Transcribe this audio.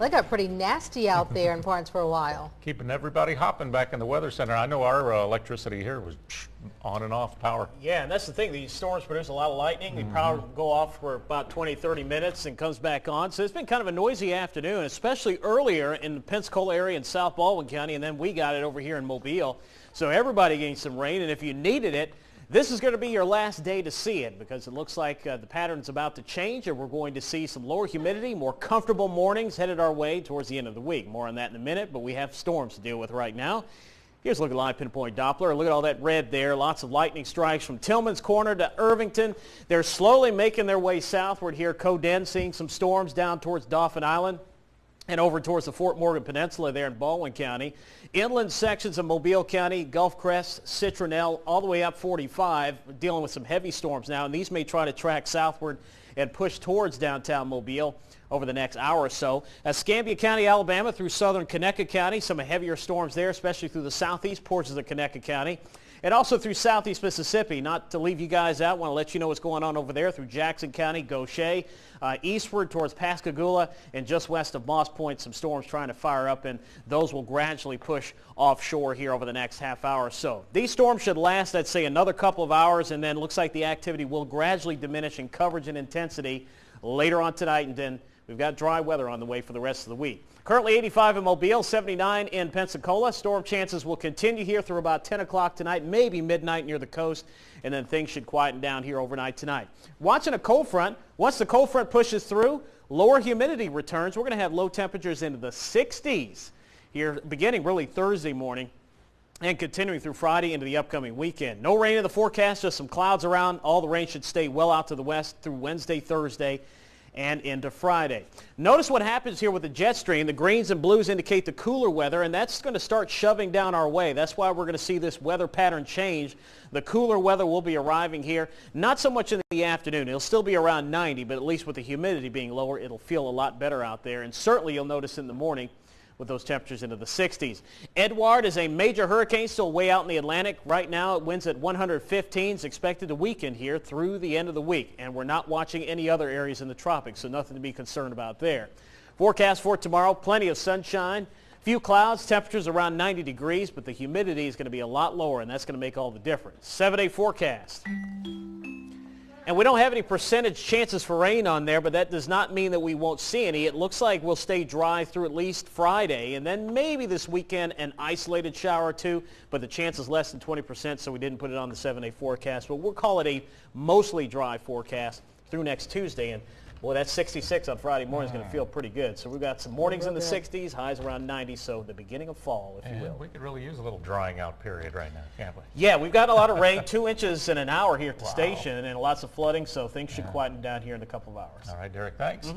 They got pretty nasty out there in parts for a while. Keeping everybody hopping back in the weather center. I know our electricity here was on and off power. Yeah, and that's the thing. These storms produce a lot of lightning. The power will go off for about 20, 30 minutes and comes back on. So it's been kind of a noisy afternoon, especially earlier in the Pensacola area in South Baldwin County, and then we got it over here in Mobile. So everybody getting some rain, and if you needed it, this is going to be your last day to see it because it looks like the pattern's about to change and we're going to see some lower humidity, more comfortable mornings headed our way towards the end of the week. More on that in a minute, but we have storms to deal with right now. Here's a look at live pinpoint Doppler. Look at all that red there. Lots of lightning strikes from Tillman's Corner to Irvington. They're slowly making their way southward here. Coden seeing some storms down towards Dauphin Island and over towards the Fort Morgan Peninsula there in Baldwin County. Inland sections of Mobile County, Gulf Crest, Citronelle, all the way up 45. We're dealing with some heavy storms now, and these may try to track southward and push towards downtown Mobile over the next hour or so. Escambia County, Alabama through southern Conecuh County, some heavier storms there, especially through the southeast portions of Conecuh County. And also through southeast Mississippi. Not to leave you guys out, want to let you know what's going on over there through Jackson County, Goshen, eastward towards Pascagoula, and just west of Moss Point, some storms trying to fire up, and those will gradually push offshore here over the next half hour or so. These storms should last, I'd say, another couple of hours, and then looks like the activity will gradually diminish in coverage and intensity later on tonight, and then we've got dry weather on the way for the rest of the week. Currently 85 in Mobile, 79 in Pensacola. Storm chances will continue here through about 10 o'clock tonight, maybe midnight near the coast, and then things should quieten down here overnight tonight. Watching a cold front. Once the cold front pushes through, lower humidity returns. We're going to have low temperatures into the 60s here beginning really Thursday morning and continuing through Friday into the upcoming weekend. No rain in the forecast, just some clouds around. All the rain should stay well out to the west through Wednesday, Thursday, and into Friday. Notice what happens here with the jet stream. The greens and blues indicate the cooler weather, and that's going to start shoving down our way. That's why we're going to see this weather pattern change. The cooler weather will be arriving here, not so much in the afternoon. It'll still be around 90, but at least with the humidity being lower, it'll feel a lot better out there. And certainly you'll notice in the morning with those temperatures into the 60s. Edouard is a major hurricane still way out in the Atlantic. Right now it winds at 115. It's expected to weaken here through the end of the week. And we're not watching any other areas in the tropics, so nothing to be concerned about there. Forecast for tomorrow, plenty of sunshine. Few clouds, temperatures around 90 degrees, but the humidity is going to be a lot lower, and that's going to make all the difference. 7-day forecast. And we don't have any percentage chances for rain on there, but that does not mean that we won't see any. It looks like we'll stay dry through at least Friday, and then maybe this weekend an isolated shower or two, but the chance is less than 20%, so we didn't put it on the 7-day forecast. But we'll call it a mostly dry forecast through next Tuesday. And boy, that 66 on Friday morning is going to feel pretty good. So we've got some mornings in the 60s, highs around 90, so the beginning of fall, if you will. We could really use a little drying out period right now, can't we? Yeah, we've got a lot of rain, 2 inches in an hour here at the station, and lots of flooding, so things should quieten down here in a couple of hours. All right, Derek, thanks.